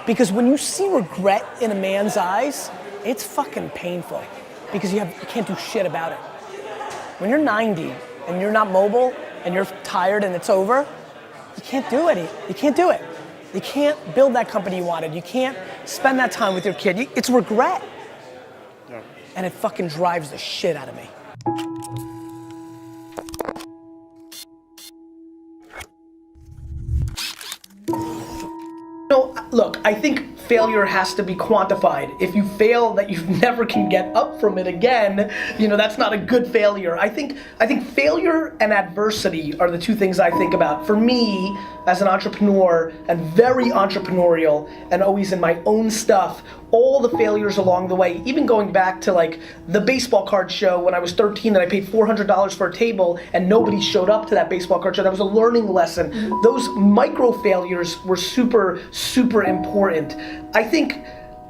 Because when you see regret in a man's eyes, it's fucking painful because you can't do shit about it. When you're 90 and you're not mobile and you're tired and it's over, you can't do it. You can't do it. You can't build that company you wanted. You can't spend that time with your kid. It's regret. Yeah. And it fucking drives the shit out of me. No, look, I think failure has to be quantified. If you fail that you never can get up from it again, you know, that's not a good failure. I think failure and adversity are the two things I think about. For me, as an entrepreneur and very entrepreneurial and always in my own stuff, all the failures along the way, even going back to like the baseball card show when I was 13 that I paid $400 for a table and nobody showed up to that baseball card show. That was a learning lesson. Those micro failures were super, super important. I think,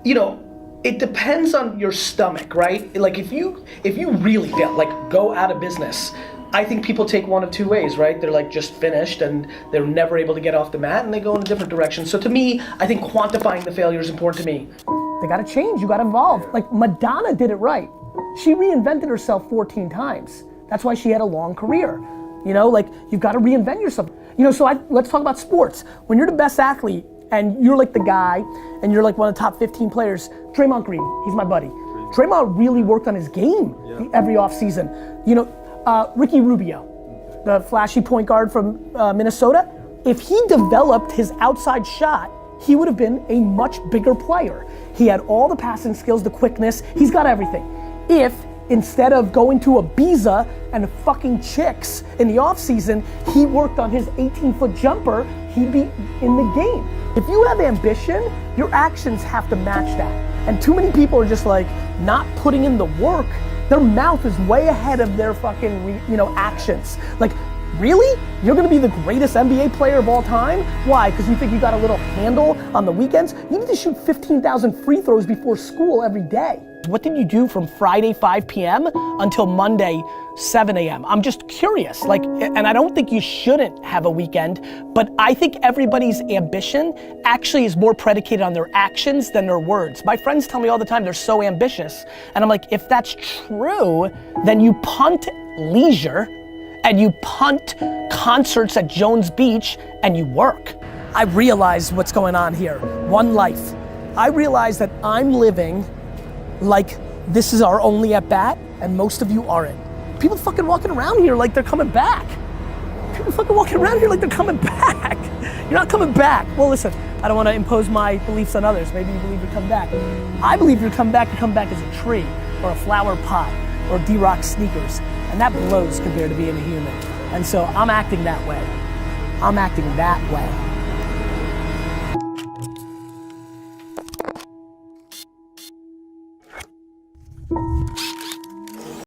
you know, it depends on your stomach, right? Like if you really fail, like go out of business, I think people take one of two ways, right? They're like just finished and they're never able to get off the mat and they go in a different direction. So to me, I think quantifying the failure is important to me. They gotta change, you gotta evolve. Like Madonna did it right. She reinvented herself 14 times. That's why she had a long career. You know, like you've gotta reinvent yourself. You know, so let's talk about sports. When you're the best athlete and you're like the guy and you're like one of the top 15 players, Draymond Green, he's my buddy. Draymond really worked on his game every offseason. You know, Ricky Rubio, the flashy point guard from Minnesota, if he developed his outside shot, he would have been a much bigger player. He had all the passing skills, the quickness, he's got everything. If instead of going to Ibiza and fucking chicks in the off season, he worked on his 18-foot jumper, he'd be in the game. If you have ambition, your actions have to match that. And too many people are just like not putting in the work. Their mouth is way ahead of their fucking, actions. Like, really? You're gonna be the greatest NBA player of all time? Why? Because you think you got a little handle on the weekends? You need to shoot 15,000 free throws before school every day. What did you do from Friday 5 p.m. until Monday 7 a.m.? I'm just curious, like, and I don't think you shouldn't have a weekend, but I think everybody's ambition actually is more predicated on their actions than their words. My friends tell me all the time they're so ambitious, and I'm like, if that's true, then you punt leisure, and you punt concerts at Jones Beach, and you work. I realize what's going on here. One life. I realize that I'm living like this is our only at bat, and most of you aren't. People fucking walking around here like they're coming back. People fucking walking around here like they're coming back. You're not coming back. Well, listen, I don't want to impose my beliefs on others. Maybe you believe you come back. I believe you come back as a tree, or a flower pot, or D-Rock sneakers. And that blows compared to being a human. And so I'm acting that way. I'm acting that way.